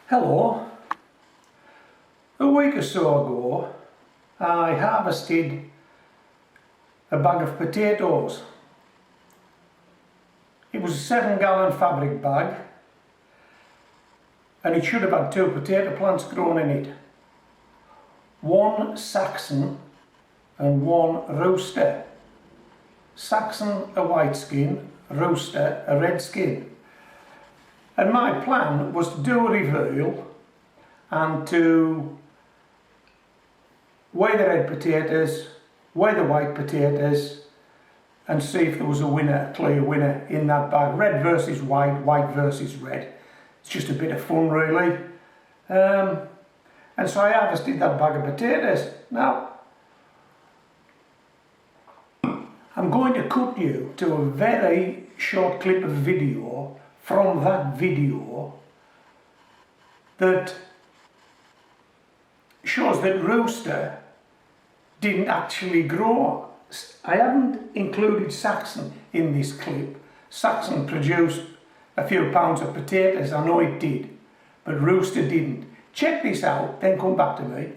Hello. A week or so ago I harvested a bag of potatoes. It was a 7-gallon fabric bag and it should have had 2 potato plants grown in it. One Saxon and one Rooster. Saxon a white skin, Rooster a red skin. And my plan was to do a reveal and to weigh the red potatoes, weigh the white potatoes and see if there was a winner, a clear winner in that bag. Red versus white, white versus red. It's just a bit of fun really. And so I harvested that bag of potatoes. Now, I'm going to cut you to a very short clip of video from that video that shows that Rooster didn't actually grow. I haven't included Saxon in this clip. Saxon produced a few pounds of potatoes, I know it did, but Rooster didn't. Check this out, then come back to me.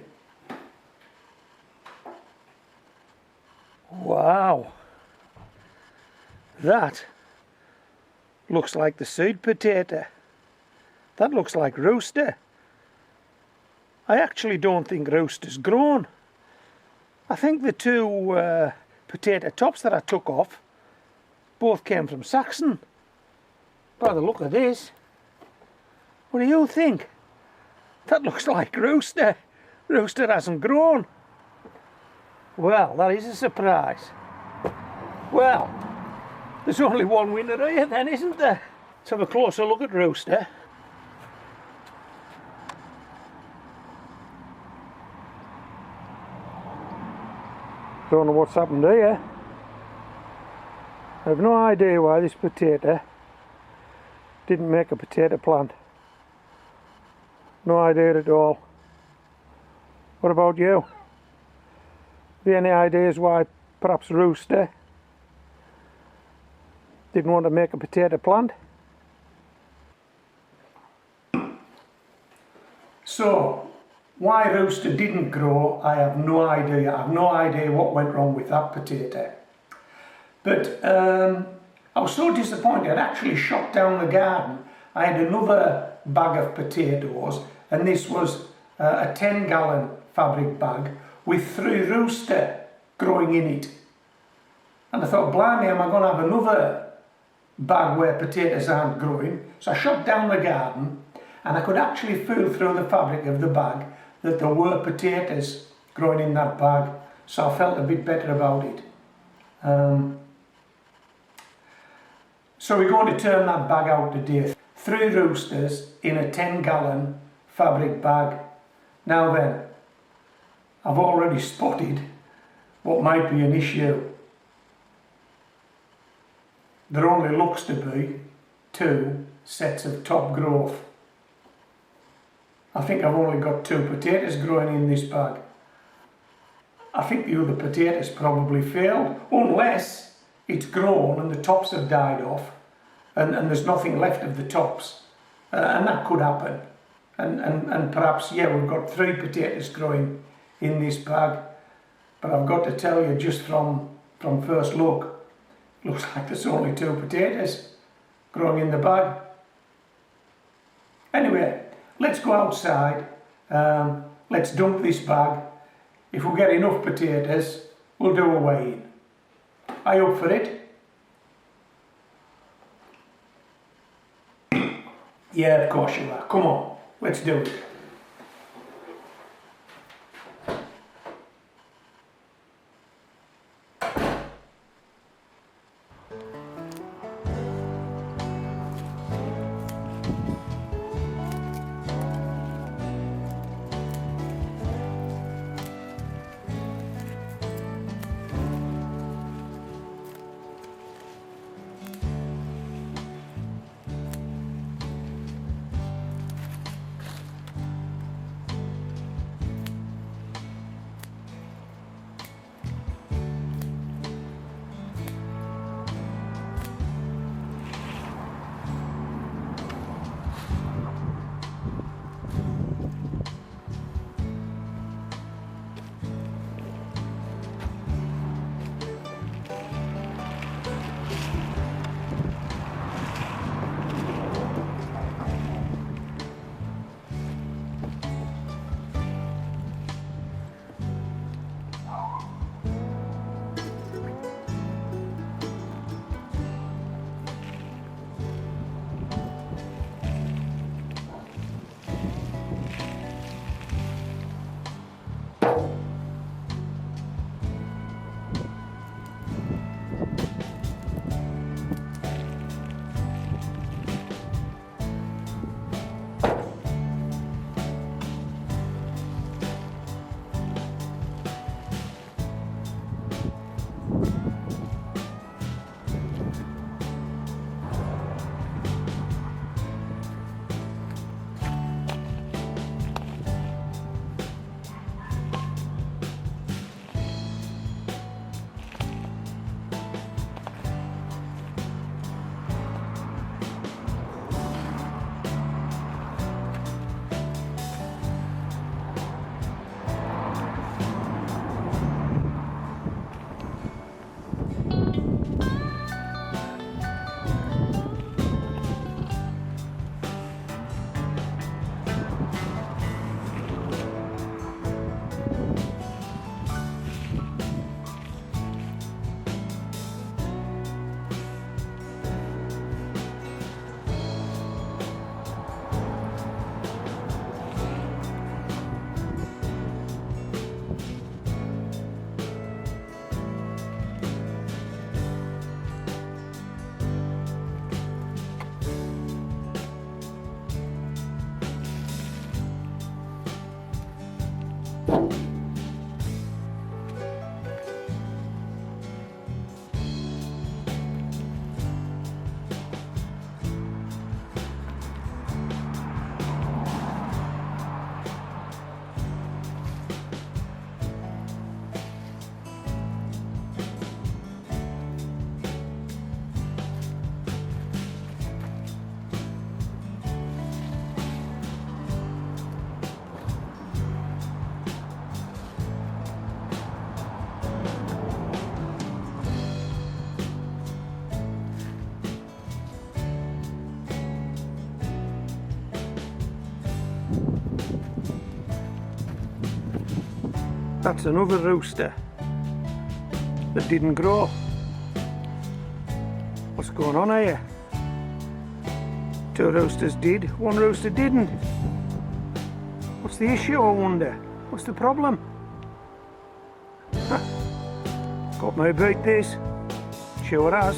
Wow, that looks like the seed potato. That looks like Rooster. I actually don't think Rooster's grown. I think the 2 potato tops that I took off both came from Saxon. By the look of this, what do you think? That looks like Rooster. Rooster hasn't grown. Well, that is a surprise. Well, there's only one winner here then, isn't there? Let's have a closer look at Rooster. Don't know what's happened here. I have no idea why this potato didn't make a potato plant. No idea at all. What about you? Have you any ideas why perhaps Rooster didn't want to make a potato plant? So, why Rooster didn't grow, I have no idea. I have no idea what went wrong with that potato. But I was so disappointed. I'd actually shot down the garden. I had another bag of potatoes, and this was a 10-gallon fabric bag with 3 Rooster growing in it. And I thought, blimey, am I going to have another bag where potatoes aren't growing? So I shot down the garden, and I could actually feel through the fabric of the bag that there were potatoes growing in that bag. So I felt a bit better about it. So we're going to turn that bag out today. 3 Roosters in a 10-gallon fabric bag. Now then, I've already spotted what might be an issue. There only looks to be 2 sets of top growth. I think I've only got 2 potatoes growing in this bag. I think the other potatoes probably failed, unless it's grown and the tops have died off and there's nothing left of the tops. And that could happen. And perhaps, yeah, we've got 3 potatoes growing in this bag. But I've got to tell you, just from first look, looks like there's only 2 potatoes growing in the bag. Anyway, let's go outside. Let's dump this bag. If we get enough potatoes, we'll do a weigh-in. Are you up for it? Yeah, of course you are. Come on, let's do it. That's another rooster that didn't grow. What's going on here? 2 roosters did, 1 rooster didn't. What's the issue, I wonder? What's the problem? Huh. Got me beat this. Sure has.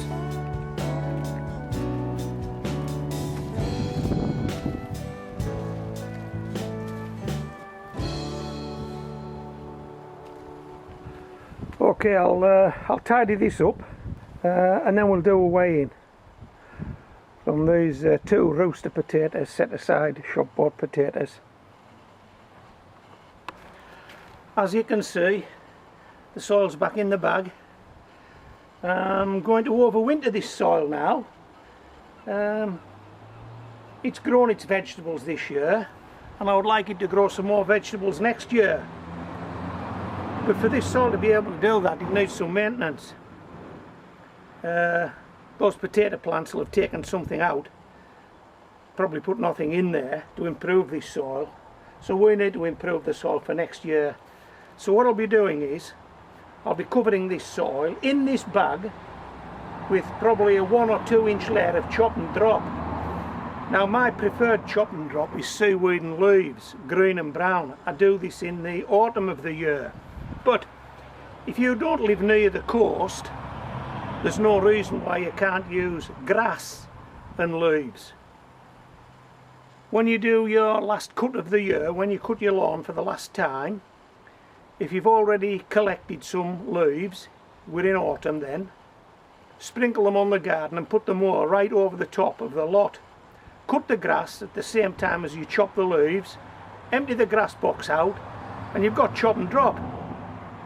Okay, I'll tidy this up and then we'll do a weigh-in from these 2 rooster potatoes set aside, shop bought potatoes. As you can see, the soil's back in the bag. I'm going to overwinter this soil now. It's grown its vegetables this year and I would like it to grow some more vegetables next year. But for this soil to be able to do that, it needs some maintenance. Those potato plants will have taken something out, probably put nothing in there to improve this soil. So we need to improve the soil for next year. So what I'll be doing is, I'll be covering this soil in this bag with probably a 1 or 2 inch layer of chop and drop. Now my preferred chop and drop is seaweed and leaves, green and brown. I do this in the autumn of the year. But if you don't live near the coast, there's no reason why you can't use grass and leaves. When you do your last cut of the year, when you cut your lawn for the last time, if you've already collected some leaves, we're in autumn then, sprinkle them on the garden and put the mower right over the top of the lot. Cut the grass at the same time as you chop the leaves, empty the grass box out, and you've got chop and drop.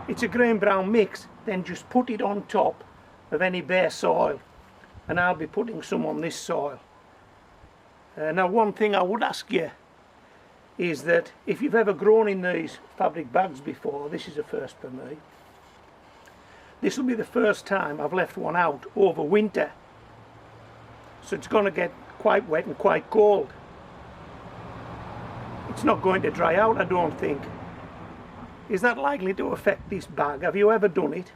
It's a green-brown mix, then just put it on top of any bare soil, and I'll be putting some on this soil. Now one thing I would ask you is that if you've ever grown in these fabric bags before, this is a first for me. This will be the first time I've left one out over winter, so it's going to get quite wet and quite cold. It's not going to dry out, I don't think. Is that likely to affect this bag? Have you ever done it?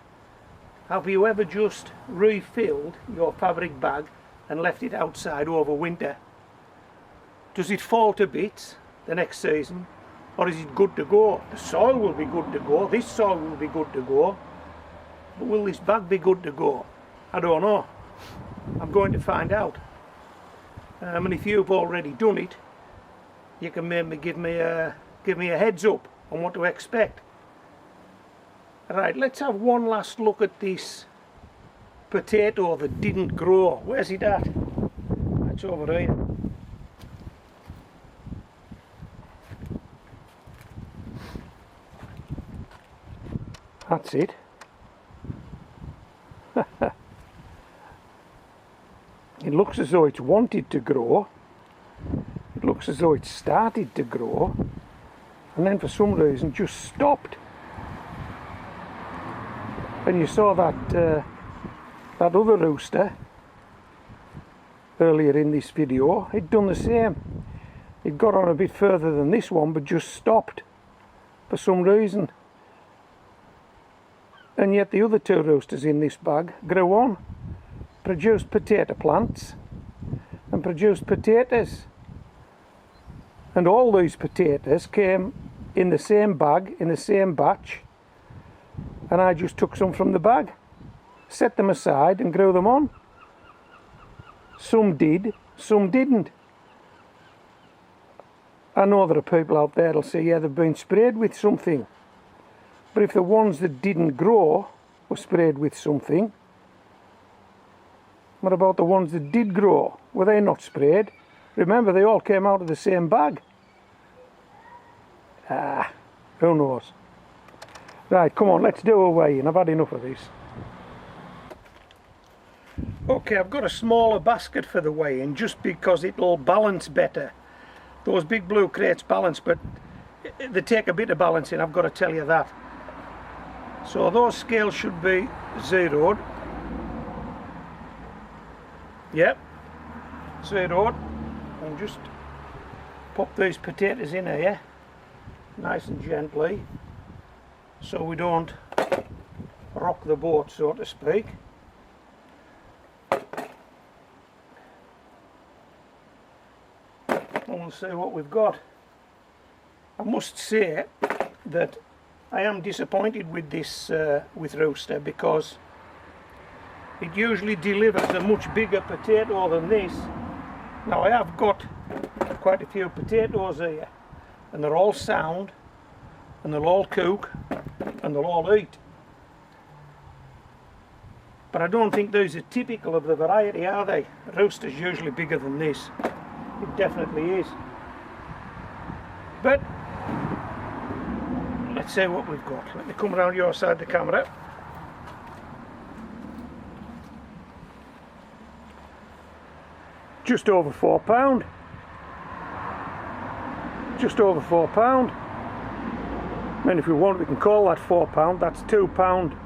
Have you ever just refilled your fabric bag and left it outside over winter? Does it fall to bits the next season, or is it good to go? The soil will be good to go, this soil will be good to go, but will this bag be good to go? I don't know. I'm going to find out. And if you've already done it, you can maybe give me a heads up on what to expect. Right, let's have one last look at this potato that didn't grow. Where's it at? It's over here. That's it. It looks as though it's wanted to grow. It looks as though it started to grow, and then for some reason just stopped. And you saw that that other rooster earlier in this video. It'd done the same. It got on a bit further than this one, but just stopped for some reason. And yet the other 2 roosters in this bag grew on, produced potato plants and produced potatoes. And all these potatoes came in the same bag, in the same batch, and I just took some from the bag, set them aside and grew them on. Some did, some didn't. I know there are people out there that'll say, yeah, they've been sprayed with something. But if the ones that didn't grow were sprayed with something, what about the ones that did grow? Were they not sprayed? Remember, they all came out of the same bag. Who knows? Right, come on, let's do a weigh-in. I've had enough of this. Okay, I've got a smaller basket for the weigh-in just because it'll balance better. Those big blue crates balance, but they take a bit of balancing, I've got to tell you that. So those scales should be zeroed. Yep, zeroed. And just pop these potatoes in here, nice and gently. so we don't rock the boat, so to speak. And we'll see what we've got. I must say that I am disappointed with this with Rooster, because it usually delivers a much bigger potato than this. Now I have got quite a few potatoes here, and they're all sound, and they'll all cook, and they'll all eat. But I don't think those are typical of the variety, are they? Rooster's usually bigger than this. It definitely is. But let's see what we've got. Let me come around your side of the camera. Just over £4. Just over £4. And if we want, we can call that £4. That's £2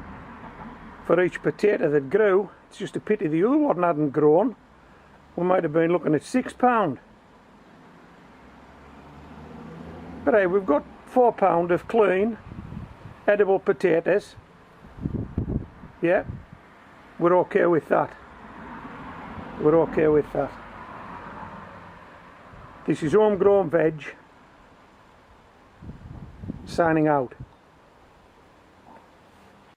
for each potato that grew. It's just a pity the other one hadn't grown. We might have been looking at £6. But hey, we've got £4 of clean, edible potatoes. Yeah, we're okay with that. We're okay with that. This is Homegrown Veg, signing out.